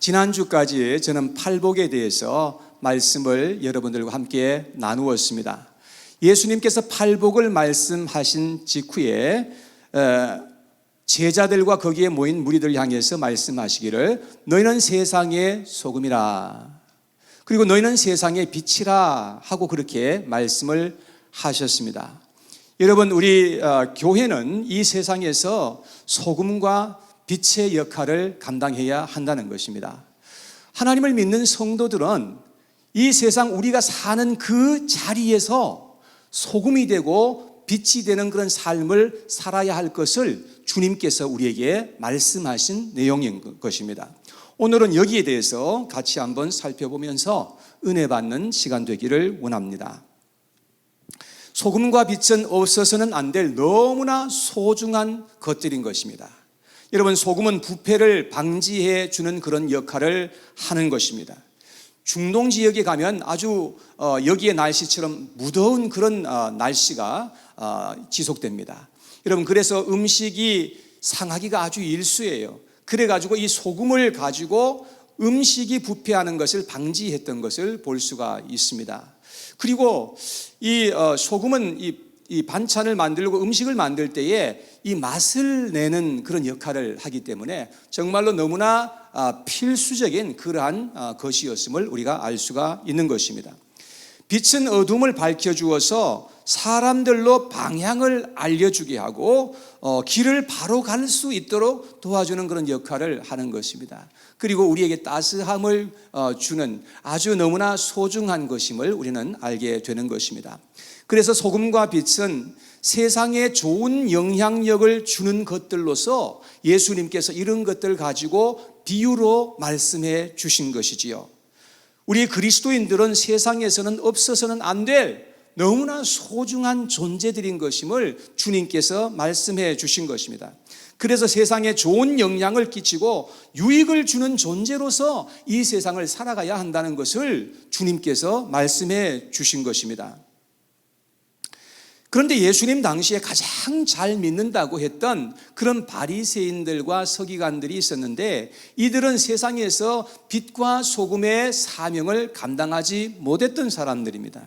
지난주까지 저는 팔복에 대해서 말씀을 여러분들과 함께 나누었습니다. 예수님께서 팔복을 말씀하신 직후에 제자들과 거기에 모인 무리들을 향해서 말씀하시기를 너희는 세상의 소금이라, 그리고 너희는 세상의 빛이라 하고 그렇게 말씀을 하셨습니다. 여러분, 우리 교회는 이 세상에서 소금과 빛의 역할을 감당해야 한다는 것입니다. 하나님을 믿는 성도들은 이 세상 우리가 사는 그 자리에서 소금이 되고 빛이 되는 그런 삶을 살아야 할 것을 주님께서 우리에게 말씀하신 내용인 것입니다. 오늘은 여기에 대해서 같이 한번 살펴보면서 은혜 받는 시간 되기를 원합니다. 소금과 빛은 없어서는 안 될 너무나 소중한 것들인 것입니다. 여러분, 소금은 부패를 방지해 주는 그런 역할을 하는 것입니다. 중동 지역에 가면 아주 여기의 날씨처럼 무더운 그런 날씨가 지속됩니다. 여러분, 그래서 음식이 상하기가 아주 일쑤예요. 그래가지고 이 소금을 가지고 음식이 부패하는 것을 방지했던 것을 볼 수가 있습니다. 그리고 이 소금은 이 반찬을 만들고 음식을 만들 때에 이 맛을 내는 그런 역할을 하기 때문에 정말로 너무나 필수적인 그러한 것이었음을 우리가 알 수가 있는 것입니다. 빛은 어둠을 밝혀주어서 사람들로 방향을 알려주게 하고 길을 바로 갈 수 있도록 도와주는 그런 역할을 하는 것입니다. 그리고 우리에게 따스함을 주는 아주 너무나 소중한 것임을 우리는 알게 되는 것입니다. 그래서 소금과 빛은 세상에 좋은 영향력을 주는 것들로서 예수님께서 이런 것들을 가지고 비유로 말씀해 주신 것이지요. 우리 그리스도인들은 세상에서는 없어서는 안 될 너무나 소중한 존재들인 것임을 주님께서 말씀해 주신 것입니다. 그래서 세상에 좋은 영향을 끼치고 유익을 주는 존재로서 이 세상을 살아가야 한다는 것을 주님께서 말씀해 주신 것입니다. 그런데 예수님 당시에 가장 잘 믿는다고 했던 그런 바리새인들과 서기관들이 있었는데 이들은 세상에서 빛과 소금의 사명을 감당하지 못했던 사람들입니다.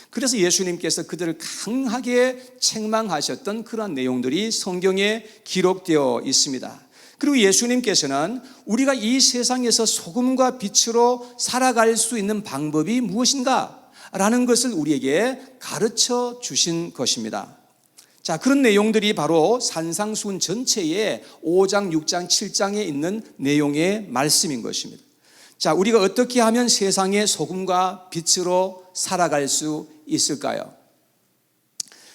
그래서 예수님께서 그들을 강하게 책망하셨던 그런 내용들이 성경에 기록되어 있습니다. 그리고 예수님께서는 우리가 이 세상에서 소금과 빛으로 살아갈 수 있는 방법이 무엇인가? 라는 것을 우리에게 가르쳐 주신 것입니다. 자, 그런 내용들이 바로 산상수훈 전체의 5장, 6장, 7장에 있는 내용의 말씀인 것입니다. 자, 우리가 어떻게 하면 세상의 소금과 빛으로 살아갈 수 있을까요?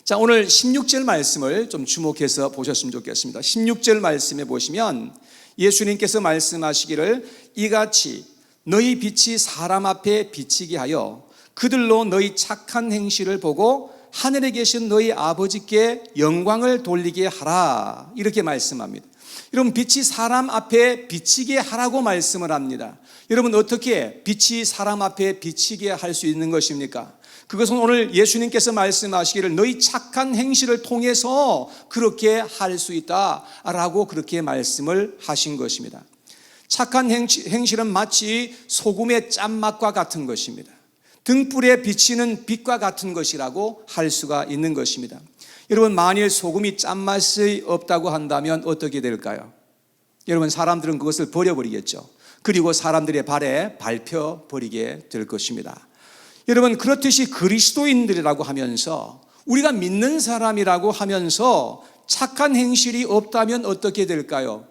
자, 오늘 16절 말씀을 좀 주목해서 보셨으면 좋겠습니다. 16절 말씀에 보시면 예수님께서 말씀하시기를 이같이 너희 빛이 사람 앞에 비치게 하여 그들로 너희 착한 행실을 보고 하늘에 계신 너희 아버지께 영광을 돌리게 하라, 이렇게 말씀합니다. 여러분, 빛이 사람 앞에 비치게 하라고 말씀을 합니다. 여러분, 어떻게 빛이 사람 앞에 비치게 할 수 있는 것입니까? 그것은 오늘 예수님께서 말씀하시기를 너희 착한 행실을 통해서 그렇게 할 수 있다라고 그렇게 말씀을 하신 것입니다. 착한 행실은 마치 소금의 짠맛과 같은 것입니다. 등불에 비치는 빛과 같은 것이라고 할 수가 있는 것입니다. 여러분, 만일 소금이 짠맛이 없다고 한다면 어떻게 될까요? 여러분, 사람들은 그것을 버려버리겠죠. 그리고 사람들의 발에 밟혀버리게 될 것입니다. 여러분, 그렇듯이 그리스도인들이라고 하면서 우리가 믿는 사람이라고 하면서 착한 행실이 없다면 어떻게 될까요?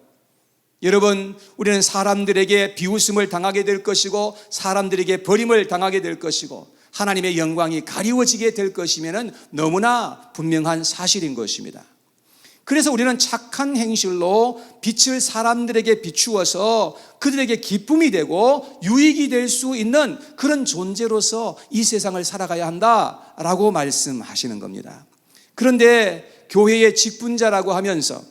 여러분, 우리는 사람들에게 비웃음을 당하게 될 것이고 사람들에게 버림을 당하게 될 것이고 하나님의 영광이 가리워지게 될 것이면 너무나 분명한 사실인 것입니다. 그래서 우리는 착한 행실로 빛을 사람들에게 비추어서 그들에게 기쁨이 되고 유익이 될 수 있는 그런 존재로서 이 세상을 살아가야 한다라고 말씀하시는 겁니다. 그런데 교회의 직분자라고 하면서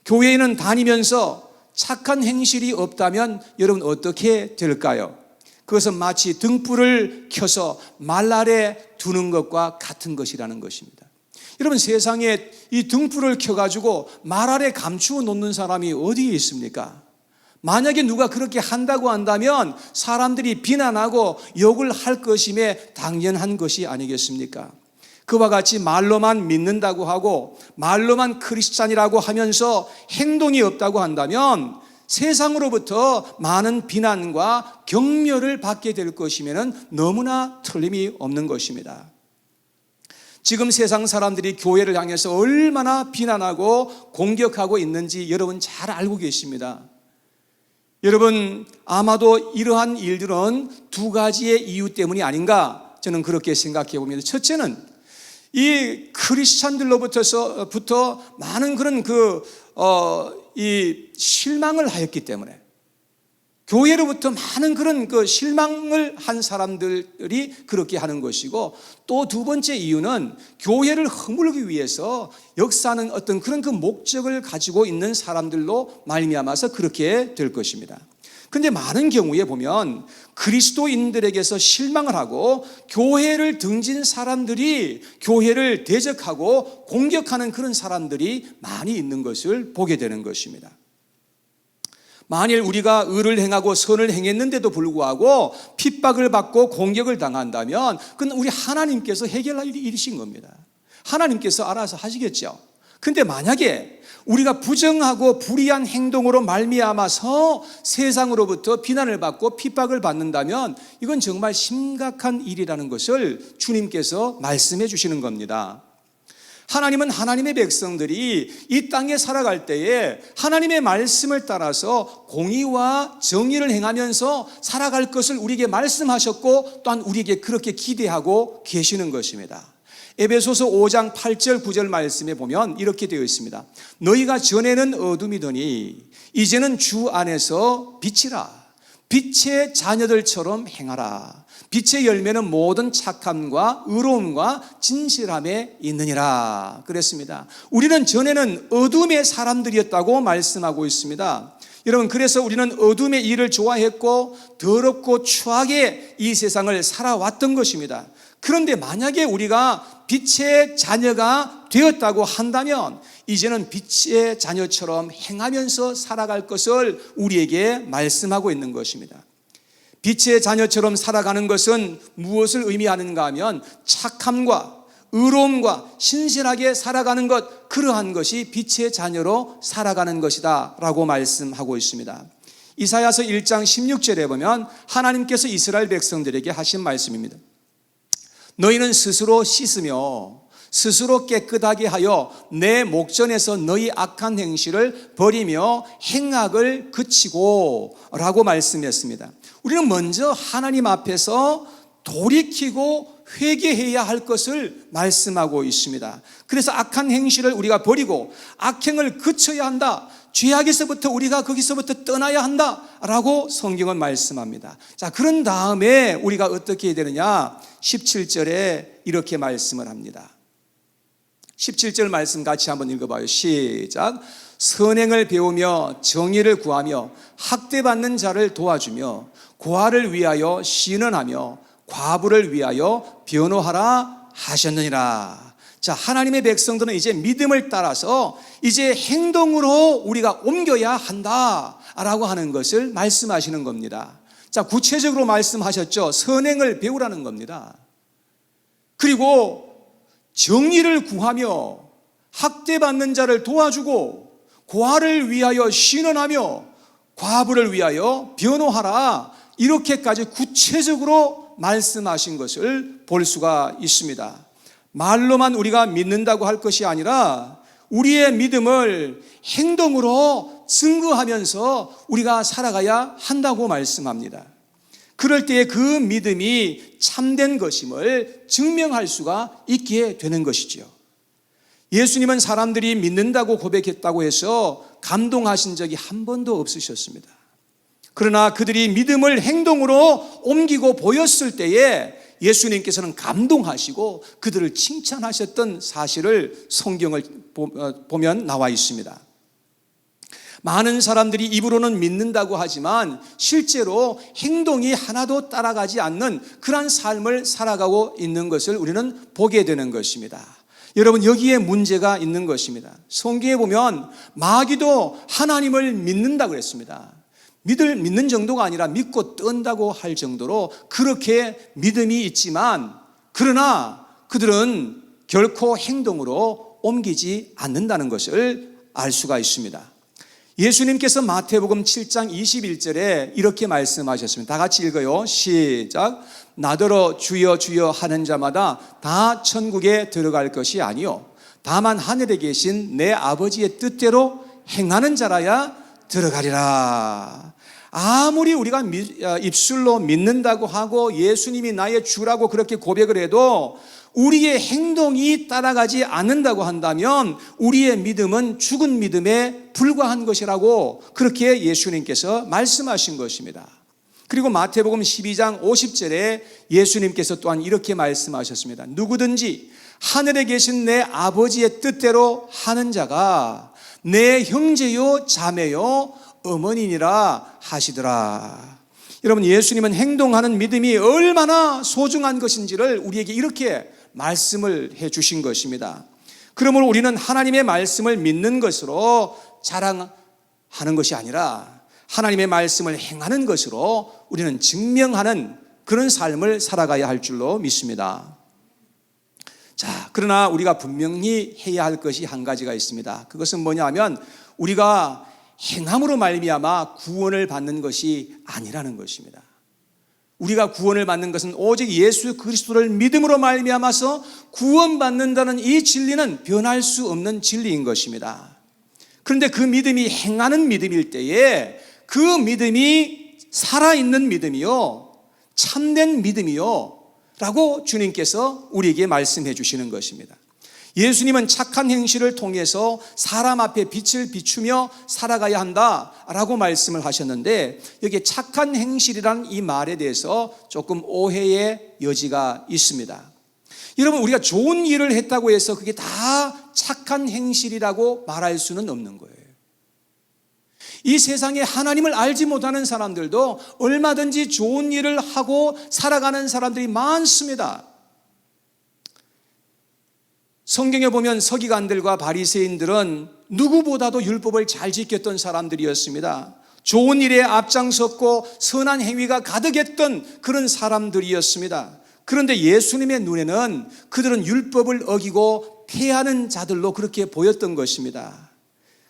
교회에는 다니면서 착한 행실이 없다면 여러분 어떻게 될까요? 그것은 마치 등불을 켜서 말 아래 두는 것과 같은 것이라는 것입니다. 여러분, 세상에 이 등불을 켜가지고 말 아래 감추어 놓는 사람이 어디에 있습니까? 만약에 누가 그렇게 한다고 한다면 사람들이 비난하고 욕을 할 것임에 당연한 것이 아니겠습니까? 그와 같이 말로만 믿는다고 하고 말로만 크리스찬이라고 하면서 행동이 없다고 한다면 세상으로부터 많은 비난과 경멸을 받게 될 것이면 너무나 틀림이 없는 것입니다. 지금 세상 사람들이 교회를 향해서 얼마나 비난하고 공격하고 있는지 여러분 잘 알고 계십니다. 여러분, 아마도 이러한 일들은 두 가지의 이유 때문이 아닌가 저는 그렇게 생각해 봅니다. 첫째는 이 크리스찬들로부터 많은 그런 이 실망을 하였기 때문에, 교회로부터 많은 그런 실망을 한 사람들이 그렇게 하는 것이고, 또 두 번째 이유는 교회를 허물기 위해서 역사하는 어떤 그런 목적을 가지고 있는 사람들로 말미암아서 그렇게 될 것입니다. 그런데 많은 경우에 보면 그리스도인들에게서 실망을 하고 교회를 등진 사람들이 교회를 대적하고 공격하는 그런 사람들이 많이 있는 것을 보게 되는 것입니다. 만일 우리가 의를 행하고 선을 행했는데도 불구하고 핍박을 받고 공격을 당한다면 그건 우리 하나님께서 해결할 일이신 겁니다. 하나님께서 알아서 하시겠죠. 그런데 만약에 우리가 부정하고 불의한 행동으로 말미암아서 세상으로부터 비난을 받고 핍박을 받는다면 이건 정말 심각한 일이라는 것을 주님께서 말씀해 주시는 겁니다. 하나님은 하나님의 백성들이 이 땅에 살아갈 때에 하나님의 말씀을 따라서 공의와 정의를 행하면서 살아갈 것을 우리에게 말씀하셨고 또한 우리에게 그렇게 기대하고 계시는 것입니다. 에베소서 5장 8절 9절 말씀에 보면 이렇게 되어 있습니다. 너희가 전에는 어둠이더니 이제는 주 안에서 빛이라. 빛의 자녀들처럼 행하라. 빛의 열매는 모든 착함과 의로움과 진실함에 있느니라 그랬습니다. 우리는 전에는 어둠의 사람들이었다고 말씀하고 있습니다. 여러분, 그래서 우리는 어둠의 일을 좋아했고 더럽고 추하게 이 세상을 살아왔던 것입니다. 그런데 만약에 우리가 빛의 자녀가 되었다고 한다면 이제는 빛의 자녀처럼 행하면서 살아갈 것을 우리에게 말씀하고 있는 것입니다. 빛의 자녀처럼 살아가는 것은 무엇을 의미하는가 하면 착함과 의로움과 신실하게 살아가는 것, 그러한 것이 빛의 자녀로 살아가는 것이다 라고 말씀하고 있습니다. 이사야서 1장 16절에 보면 하나님께서 이스라엘 백성들에게 하신 말씀입니다. 너희는 스스로 씻으며 스스로 깨끗하게 하여 내 목전에서 너희 악한 행실을 버리며 행악을 그치고 라고 말씀했습니다. 우리는 먼저 하나님 앞에서 돌이키고 회개해야 할 것을 말씀하고 있습니다. 그래서 악한 행실을 우리가 버리고 악행을 그쳐야 한다. 죄악에서부터 우리가 거기서부터 떠나야 한다라고 성경은 말씀합니다. 자, 그런 다음에 우리가 어떻게 해야 되느냐? 17절에 이렇게 말씀을 합니다. 17절 말씀 같이 한번 읽어봐요. 시작. 선행을 배우며 정의를 구하며 학대받는 자를 도와주며 고아를 위하여 신원하며 과부를 위하여 변호하라 하셨느니라. 자, 하나님의 백성들은 이제 믿음을 따라서 이제 행동으로 우리가 옮겨야 한다라고 하는 것을 말씀하시는 겁니다. 자, 구체적으로 말씀하셨죠. 선행을 배우라는 겁니다. 그리고 정의를 구하며 학대받는 자를 도와주고 고아를 위하여 신원하며 과부를 위하여 변호하라, 이렇게까지 구체적으로 말씀하신 것을 볼 수가 있습니다. 말로만 우리가 믿는다고 할 것이 아니라 우리의 믿음을 행동으로 증거하면서 우리가 살아가야 한다고 말씀합니다. 그럴 때에 그 믿음이 참된 것임을 증명할 수가 있게 되는 것이지요. 예수님은 사람들이 믿는다고 고백했다고 해서 감동하신 적이 한 번도 없으셨습니다. 그러나 그들이 믿음을 행동으로 옮기고 보였을 때에 예수님께서는 감동하시고 그들을 칭찬하셨던 사실을 성경을 보면 나와 있습니다. 많은 사람들이 입으로는 믿는다고 하지만 실제로 행동이 하나도 따라가지 않는 그러한 삶을 살아가고 있는 것을 우리는 보게 되는 것입니다. 여러분, 여기에 문제가 있는 것입니다. 성경에 보면 마귀도 하나님을 믿는다고 그랬습니다. 믿는 정도가 아니라 믿고 뜬다고 할 정도로 그렇게 믿음이 있지만, 그러나 그들은 결코 행동으로 옮기지 않는다는 것을 알 수가 있습니다. 예수님께서 마태복음 7장 21절에 이렇게 말씀하셨습니다. 다 같이 읽어요. 시작. 나더러 주여 주여 하는 자마다 다 천국에 들어갈 것이 아니요 다만 하늘에 계신 내 아버지의 뜻대로 행하는 자라야 들어가리라. 아무리 우리가 입술로 믿는다고 하고 예수님이 나의 주라고 그렇게 고백을 해도 우리의 행동이 따라가지 않는다고 한다면 우리의 믿음은 죽은 믿음에 불과한 것이라고 그렇게 예수님께서 말씀하신 것입니다. 그리고 마태복음 12장 50절에 예수님께서 또한 이렇게 말씀하셨습니다. 누구든지 하늘에 계신 내 아버지의 뜻대로 하는 자가 내 형제요 자매요 어머니니라 하시더라. 여러분, 예수님은 행동하는 믿음이 얼마나 소중한 것인지를 우리에게 이렇게 말씀을 해 주신 것입니다. 그러므로 우리는 하나님의 말씀을 믿는 것으로 자랑하는 것이 아니라 하나님의 말씀을 행하는 것으로 우리는 증명하는 그런 삶을 살아가야 할 줄로 믿습니다. 자, 그러나 우리가 분명히 해야 할 것이 한 가지가 있습니다. 그것은 뭐냐면 우리가 행함으로 말미암아 구원을 받는 것이 아니라는 것입니다. 우리가 구원을 받는 것은 오직 예수 그리스도를 믿음으로 말미암아서 구원받는다는 이 진리는 변할 수 없는 진리인 것입니다. 그런데 그 믿음이 행하는 믿음일 때에 그 믿음이 살아있는 믿음이요 참된 믿음이요 라고 주님께서 우리에게 말씀해 주시는 것입니다. 예수님은 착한 행실을 통해서 사람 앞에 빛을 비추며 살아가야 한다라고 말씀을 하셨는데, 여기에 착한 행실이라는 이 말에 대해서 조금 오해의 여지가 있습니다. 여러분, 우리가 좋은 일을 했다고 해서 그게 다 착한 행실이라고 말할 수는 없는 거예요. 이 세상에 하나님을 알지 못하는 사람들도 얼마든지 좋은 일을 하고 살아가는 사람들이 많습니다. 성경에 보면 서기관들과 바리새인들은 누구보다도 율법을 잘 지켰던 사람들이었습니다. 좋은 일에 앞장섰고 선한 행위가 가득했던 그런 사람들이었습니다. 그런데 예수님의 눈에는 그들은 율법을 어기고 패하는 자들로 그렇게 보였던 것입니다.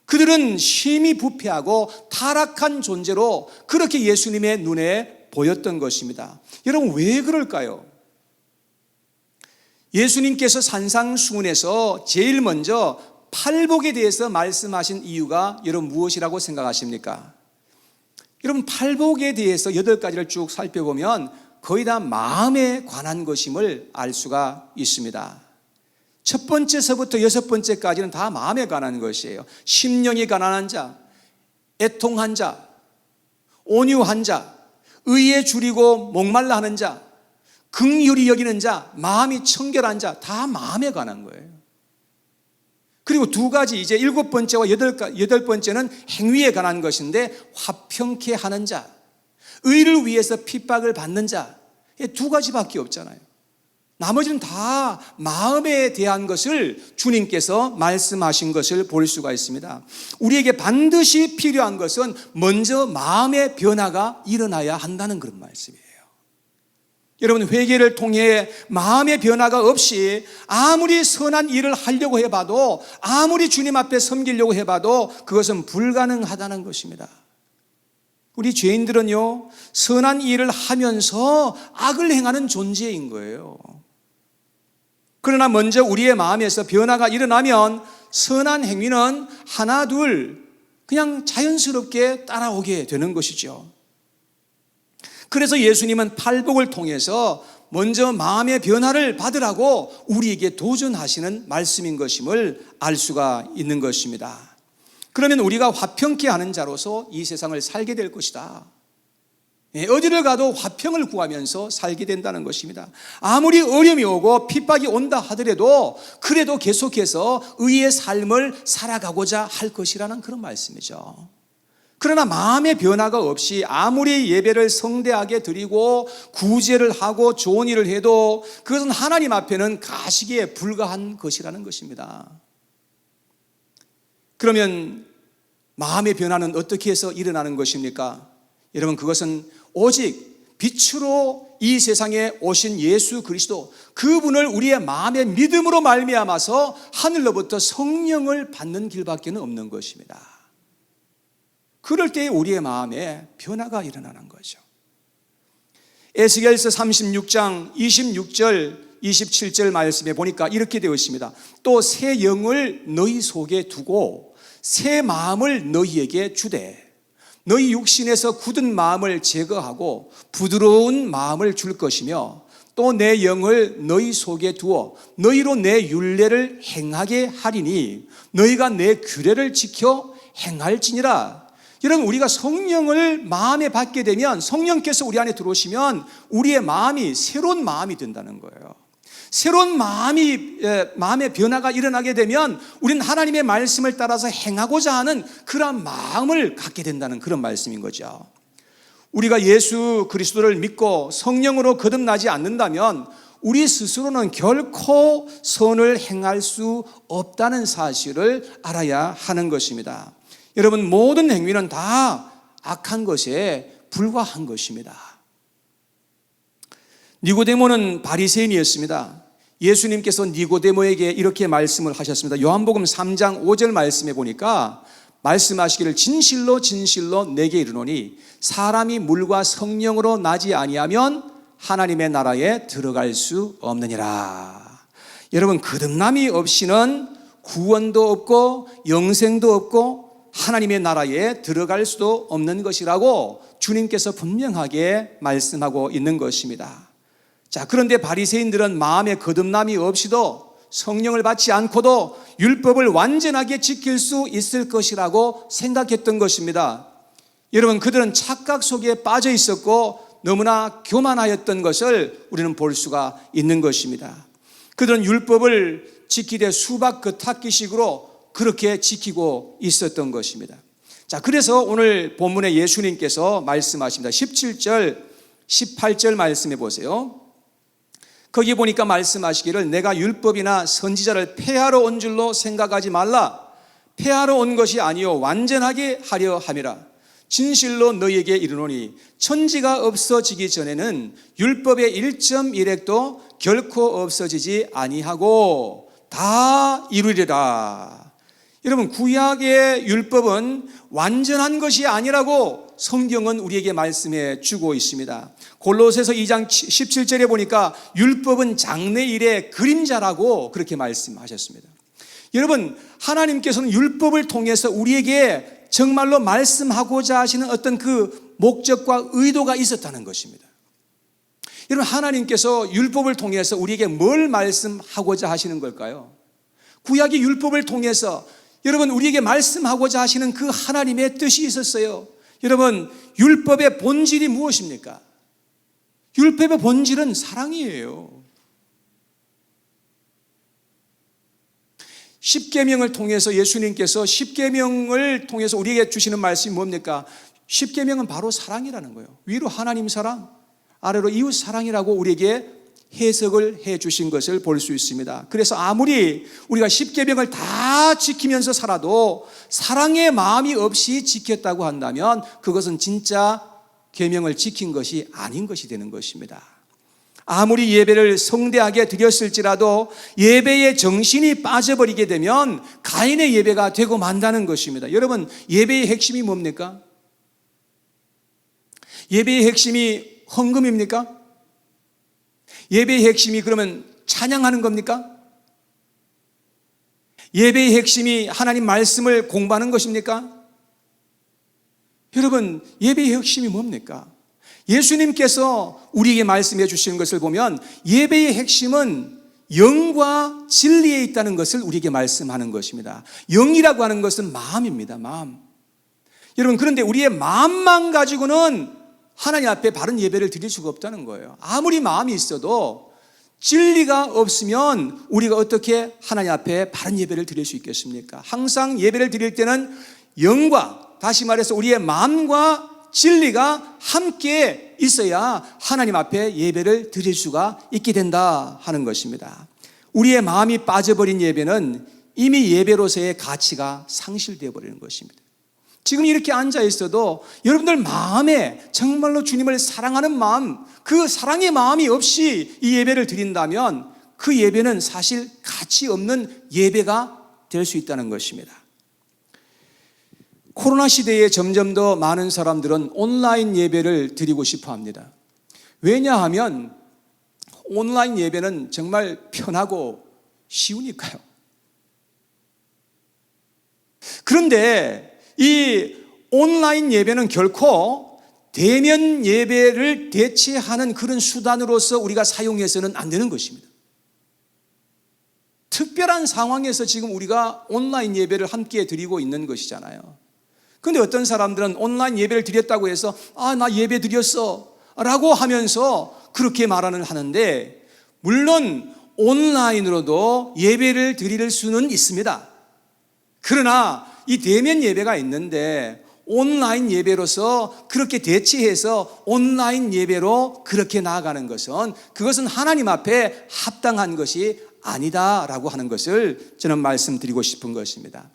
그들은 심히 부패하고 타락한 존재로 그렇게 예수님의 눈에 보였던 것입니다. 여러분, 왜 그럴까요? 예수님께서 산상수훈에서 제일 먼저 팔복에 대해서 말씀하신 이유가 여러분 무엇이라고 생각하십니까? 여러분, 팔복에 대해서 8가지를 쭉 살펴보면 거의 다 마음에 관한 것임을 알 수가 있습니다. 첫 번째서부터 6번째까지는 다 마음에 관한 것이에요. 심령이 가난한 자, 애통한 자, 온유한 자, 의에 줄이고 목말라 하는 자, 긍휼히 여기는 자, 마음이 청결한 자, 다 마음에 관한 거예요. 그리고 2가지, 이제 7번째와 8번째는 행위에 관한 것인데, 화평케 하는 자, 의를 위해서 핍박을 받는 자, 2가지밖에 없잖아요. 나머지는 다 마음에 대한 것을 주님께서 말씀하신 것을 볼 수가 있습니다. 우리에게 반드시 필요한 것은 먼저 마음의 변화가 일어나야 한다는 그런 말씀이에요. 여러분, 회개를 통해 마음의 변화가 없이 아무리 선한 일을 하려고 해봐도, 아무리 주님 앞에 섬기려고 해봐도 그것은 불가능하다는 것입니다. 우리 죄인들은요, 선한 일을 하면서 악을 행하는 존재인 거예요. 그러나 먼저 우리의 마음에서 변화가 일어나면 선한 행위는 하나 둘 그냥 자연스럽게 따라오게 되는 것이죠. 그래서 예수님은 팔복을 통해서 먼저 마음의 변화를 받으라고 우리에게 도전하시는 말씀인 것임을 알 수가 있는 것입니다. 그러면 우리가 화평케 하는 자로서 이 세상을 살게 될 것이다. 어디를 가도 화평을 구하면서 살게 된다는 것입니다. 아무리 어려움이 오고 핍박이 온다 하더라도 그래도 계속해서 의의 삶을 살아가고자 할 것이라는 그런 말씀이죠. 그러나 마음의 변화가 없이 아무리 예배를 성대하게 드리고 구제를 하고 좋은 일을 해도 그것은 하나님 앞에는 가시기에 불과한 것이라는 것입니다. 그러면 마음의 변화는 어떻게 해서 일어나는 것입니까? 여러분, 그것은 오직 빛으로 이 세상에 오신 예수 그리스도, 그분을 우리의 마음의 믿음으로 말미암아서 하늘로부터 성령을 받는 길밖에 없는 것입니다. 그럴 때 우리의 마음에 변화가 일어나는 거죠. 에스겔서 36장 26절 27절 말씀에 보니까 이렇게 되어 있습니다. 또 새 영을 너희 속에 두고 새 마음을 너희에게 주되 너희 육신에서 굳은 마음을 제거하고 부드러운 마음을 줄 것이며 또 내 영을 너희 속에 두어 너희로 내 율례를 행하게 하리니 너희가 내 규례를 지켜 행할지니라. 여러분, 우리가 성령을 마음에 받게 되면, 성령께서 우리 안에 들어오시면 우리의 마음이 새로운 마음이 된다는 거예요. 새로운 마음의 변화가 일어나게 되면 우리는 하나님의 말씀을 따라서 행하고자 하는 그런 마음을 갖게 된다는 그런 말씀인 거죠. 우리가 예수 그리스도를 믿고 성령으로 거듭나지 않는다면 우리 스스로는 결코 선을 행할 수 없다는 사실을 알아야 하는 것입니다. 여러분, 모든 행위는 다 악한 것에 불과한 것입니다. 니고데모는 바리새인이었습니다. 예수님께서 니고데모에게 이렇게 말씀을 하셨습니다. 요한복음 3장 5절 말씀에 보니까 말씀하시기를 진실로 진실로 내게 이르노니 사람이 물과 성령으로 나지 아니하면 하나님의 나라에 들어갈 수 없느니라. 여러분, 거듭남이 없이는 구원도 없고 영생도 없고 하나님의 나라에 들어갈 수도 없는 것이라고 주님께서 분명하게 말씀하고 있는 것입니다. 자, 그런데 바리새인들은 마음에 거듭남이 없이도 성령을 받지 않고도 율법을 완전하게 지킬 수 있을 것이라고 생각했던 것입니다. 여러분, 그들은 착각 속에 빠져 있었고 너무나 교만하였던 것을 우리는 볼 수가 있는 것입니다. 그들은 율법을 지키되 수박 겉핥기식으로 그렇게 지키고 있었던 것입니다. 자, 그래서 오늘 본문에 예수님께서 말씀하십니다. 17절 18절 말씀해 보세요. 거기 보니까 말씀하시기를 내가 율법이나 선지자를 폐하러 온 줄로 생각하지 말라. 폐하러 온 것이 아니요 완전하게 하려 함이라. 진실로 너희에게 이르노니 천지가 없어지기 전에는 율법의 1.1획도 결코 없어지지 아니하고 다 이루리라. 여러분, 구약의 율법은 완전한 것이 아니라고 성경은 우리에게 말씀해 주고 있습니다. 골로새서 2장 17절에 보니까 율법은 장래일의 그림자라고 그렇게 말씀하셨습니다. 여러분, 하나님께서는 율법을 통해서 우리에게 정말로 말씀하고자 하시는 어떤 그 목적과 의도가 있었다는 것입니다. 여러분, 하나님께서 율법을 통해서 우리에게 뭘 말씀하고자 하시는 걸까요? 구약의 율법을 통해서 여러분, 우리에게 말씀하고자 하시는 그 하나님의 뜻이 있었어요. 여러분, 율법의 본질이 무엇입니까? 율법의 본질은 사랑이에요. 십계명을 통해서 예수님께서 십계명을 통해서 우리에게 주시는 말씀이 뭡니까? 십계명은 바로 사랑이라는 거예요. 위로 하나님 사랑, 아래로 이웃 사랑이라고 우리에게 해석을 해 주신 것을 볼 수 있습니다. 그래서 아무리 우리가 십계명을 다 지키면서 살아도 사랑의 마음이 없이 지켰다고 한다면 그것은 진짜 계명을 지킨 것이 아닌 것이 되는 것입니다. 아무리 예배를 성대하게 드렸을지라도 예배의 정신이 빠져버리게 되면 가인의 예배가 되고 만다는 것입니다. 여러분, 예배의 핵심이 뭡니까? 예배의 핵심이 헌금입니까? 예배의 핵심이 그러면 찬양하는 겁니까? 예배의 핵심이 하나님 말씀을 공부하는 것입니까? 여러분, 예배의 핵심이 뭡니까? 예수님께서 우리에게 말씀해 주시는 것을 보면 예배의 핵심은 영과 진리에 있다는 것을 우리에게 말씀하는 것입니다. 영이라고 하는 것은 마음입니다. 마음. 여러분, 그런데 우리의 마음만 가지고는 하나님 앞에 바른 예배를 드릴 수가 없다는 거예요. 아무리 마음이 있어도 진리가 없으면 우리가 어떻게 하나님 앞에 바른 예배를 드릴 수 있겠습니까? 항상 예배를 드릴 때는 영과, 다시 말해서 우리의 마음과 진리가 함께 있어야 하나님 앞에 예배를 드릴 수가 있게 된다 하는 것입니다. 우리의 마음이 빠져버린 예배는 이미 예배로서의 가치가 상실되어 버리는 것입니다. 지금 이렇게 앉아 있어도 여러분들 마음에 정말로 주님을 사랑하는 마음, 그 사랑의 마음이 없이 이 예배를 드린다면 그 예배는 사실 가치 없는 예배가 될 수 있다는 것입니다. 코로나 시대에 점점 더 많은 사람들은 온라인 예배를 드리고 싶어 합니다. 왜냐하면 온라인 예배는 정말 편하고 쉬우니까요. 그런데 이 온라인 예배는 결코 대면 예배를 대체하는 그런 수단으로서 우리가 사용해서는 안 되는 것입니다. 특별한 상황에서 지금 우리가 온라인 예배를 함께 드리고 있는 것이잖아요. 그런데 어떤 사람들은 온라인 예배를 드렸다고 해서 나 예배 드렸어 라고 하면서 그렇게 말하는 하는데, 물론 온라인으로도 예배를 드릴 수는 있습니다. 그러나 이 대면 예배가 있는데 온라인 예배로서 그렇게 대체해서 온라인 예배로 그렇게 나아가는 것은 그것은 하나님 앞에 합당한 것이 아니다라고 하는 것을 저는 말씀드리고 싶은 것입니다.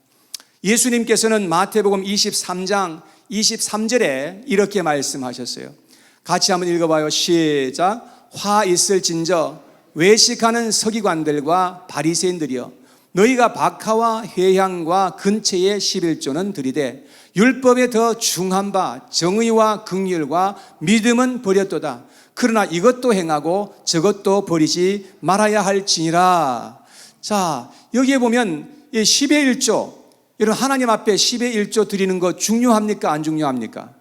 예수님께서는 마태복음 23장 23절에 이렇게 말씀하셨어요. 같이 한번 읽어봐요. 시작. 화 있을진저 외식하는 서기관들과 바리새인들이여, 너희가 박하와 회향과 근처의 11조는 드리되 율법에 더 중한 바 정의와 긍휼과 믿음은 버렸도다. 그러나 이것도 행하고 저것도 버리지 말아야 할지니라. 자, 여기에 보면 이 10의 1조, 여러분 하나님 앞에 10의 1조 드리는 거 중요합니까? 안 중요합니까?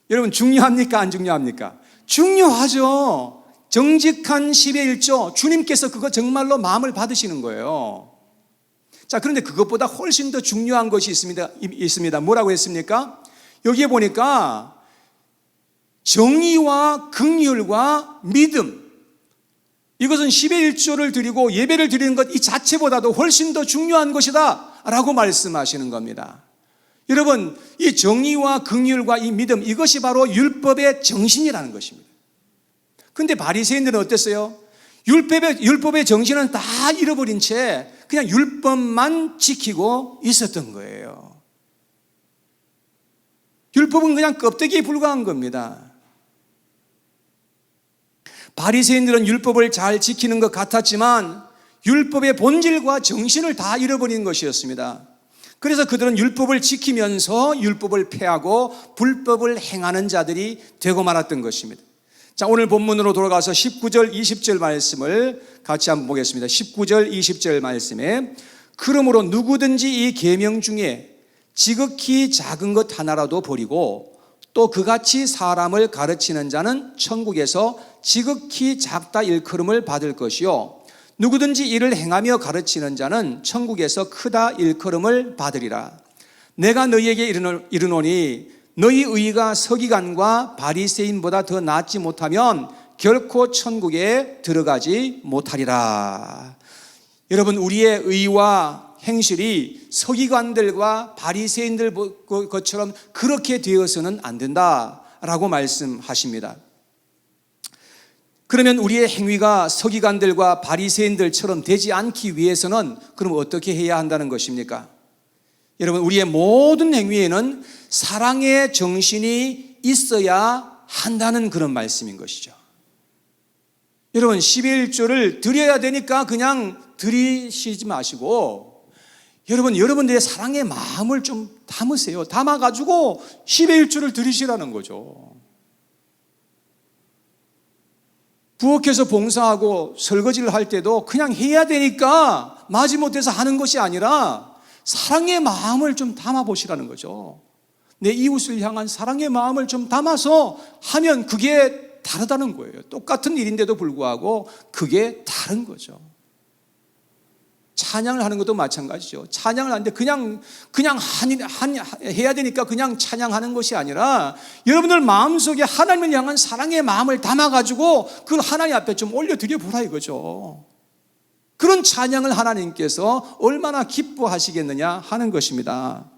여러분 중요합니까? 안 중요합니까? 중요하죠. 정직한 10의 1조, 주님께서 그거 정말로 마음을 받으시는 거예요. 자, 그런데 그것보다 훨씬 더 중요한 것이 있습니다. 뭐라고 했습니까? 여기에 보니까 정의와 긍휼과 믿음, 이것은 10의 1조를 드리고 예배를 드리는 것 이 자체보다도 훨씬 더 중요한 것이다 라고 말씀하시는 겁니다. 여러분, 이 정의와 긍휼과 이 믿음, 이것이 바로 율법의 정신이라는 것입니다. 그런데 바리새인들은 어땠어요? 율법의 정신은 다 잃어버린 채 그냥 율법만 지키고 있었던 거예요. 율법은 그냥 껍데기에 불과한 겁니다. 바리새인들은 율법을 잘 지키는 것 같았지만 율법의 본질과 정신을 다 잃어버린 것이었습니다. 그래서 그들은 율법을 지키면서 율법을 폐하고 불법을 행하는 자들이 되고 말았던 것입니다. 자, 오늘 본문으로 돌아가서 19절 20절 말씀을 같이 한번 보겠습니다. 19절 20절 말씀에 그러므로 누구든지 이 계명 중에 지극히 작은 것 하나라도 버리고 또 그같이 사람을 가르치는 자는 천국에서 지극히 작다 일컬음을 받을 것이요 누구든지 이를 행하며 가르치는 자는 천국에서 크다 일컬음을 받으리라. 내가 너희에게 이르노니 너희 의가 서기관과 바리새인보다 더 낫지 못하면 결코 천국에 들어가지 못하리라. 여러분, 우리의 의와 행실이 서기관들과 바리새인들 것처럼 그렇게 되어서는 안 된다라고 말씀하십니다. 그러면 우리의 행위가 서기관들과 바리새인들처럼 되지 않기 위해서는 그럼 어떻게 해야 한다는 것입니까? 여러분, 우리의 모든 행위에는 사랑의 정신이 있어야 한다는 그런 말씀인 것이죠. 여러분, 11조를 드려야 되니까 그냥 드리시지 마시고 여러분들의 사랑의 마음을 좀 담으세요. 담아가지고 10의 1조를 드리시라는 거죠. 부엌에서 봉사하고 설거지를 할 때도 그냥 해야 되니까 마지못해서 하는 것이 아니라 사랑의 마음을 좀 담아보시라는 거죠. 내 이웃을 향한 사랑의 마음을 좀 담아서 하면 그게 다르다는 거예요. 똑같은 일인데도 불구하고 그게 다른 거죠. 찬양을 하는 것도 마찬가지죠. 찬양을 하는데 그냥 해야 되니까 그냥 찬양하는 것이 아니라 여러분들 마음속에 하나님을 향한 사랑의 마음을 담아가지고 그걸 하나님 앞에 좀 올려드려 보라 이거죠. 그런 찬양을 하나님께서 얼마나 기뻐하시겠느냐 하는 것입니다.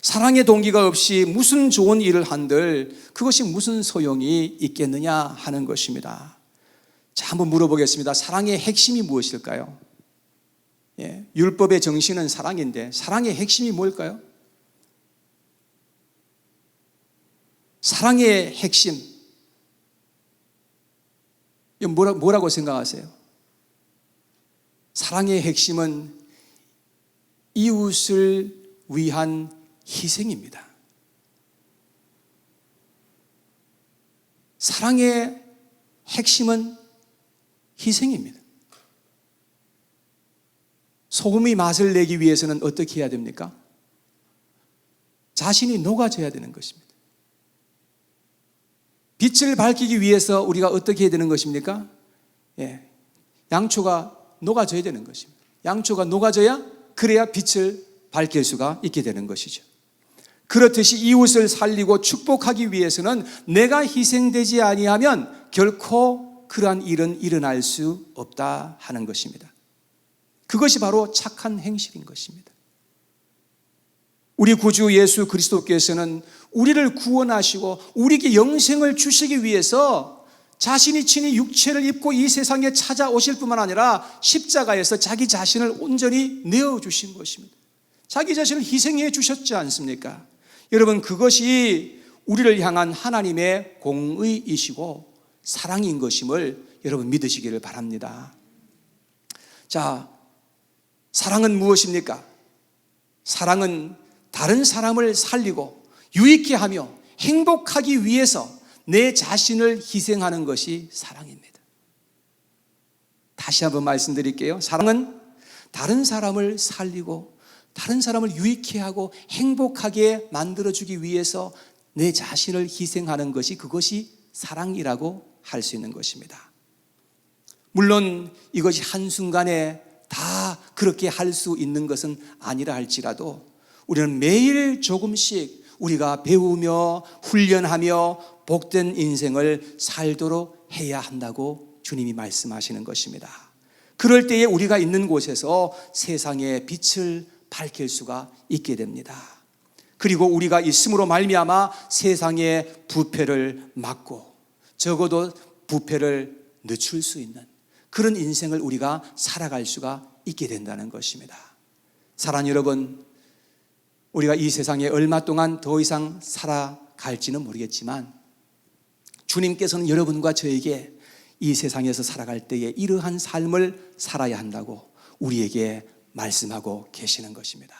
사랑의 동기가 없이 무슨 좋은 일을 한들 그것이 무슨 소용이 있겠느냐 하는 것입니다. 자, 한번 물어보겠습니다. 사랑의 핵심이 무엇일까요? 율법의 정신은 사랑인데 사랑의 핵심이 뭘까요? 사랑의 핵심, 뭐라고 생각하세요? 사랑의 핵심은 이웃을 위한 희생입니다. 사랑의 핵심은 희생입니다. 소금이 맛을 내기 위해서는 어떻게 해야 됩니까? 자신이 녹아져야 되는 것입니다. 빛을 밝히기 위해서 우리가 어떻게 해야 되는 것입니까? 양초가 녹아져야 되는 것입니다. 양초가 녹아져야 그래야 빛을 밝힐 수가 있게 되는 것이죠. 그렇듯이 이웃을 살리고 축복하기 위해서는 내가 희생되지 아니하면 결코 그러한 일은 일어날 수 없다 하는 것입니다. 그것이 바로 착한 행실인 것입니다. 우리 구주 예수 그리스도께서는 우리를 구원하시고 우리에게 영생을 주시기 위해서 자신이 친히 육체를 입고 이 세상에 찾아오실 뿐만 아니라 십자가에서 자기 자신을 온전히 내어주신 것입니다. 자기 자신을 희생해 주셨지 않습니까? 여러분, 그것이 우리를 향한 하나님의 공의이시고 사랑인 것임을 여러분 믿으시기를 바랍니다. 자, 사랑은 무엇입니까? 사랑은 다른 사람을 살리고 유익해 하며 행복하기 위해서 내 자신을 희생하는 것이 사랑입니다. 다시 한번 말씀드릴게요. 사랑은 다른 사람을 살리고 다른 사람을 유익해 하고 행복하게 만들어주기 위해서 내 자신을 희생하는 것이 그것이 사랑이라고 할 수 있는 것입니다. 물론 이것이 한순간에 다 그렇게 할 수 있는 것은 아니라 할지라도 우리는 매일 조금씩 우리가 배우며 훈련하며 복된 인생을 살도록 해야 한다고 주님이 말씀하시는 것입니다. 그럴 때에 우리가 있는 곳에서 세상의 빛을 밝힐 수가 있게 됩니다. 그리고 우리가 있음으로 말미암아 세상의 부패를 막고 적어도 부패를 늦출 수 있는 그런 인생을 우리가 살아갈 수가 있게 된다는 것입니다. 사랑하는 여러분, 우리가 이 세상에 얼마 동안 더 이상 살아갈지는 모르겠지만 주님께서는 여러분과 저에게 이 세상에서 살아갈 때에 이러한 삶을 살아야 한다고 우리에게 말씀하고 계시는 것입니다.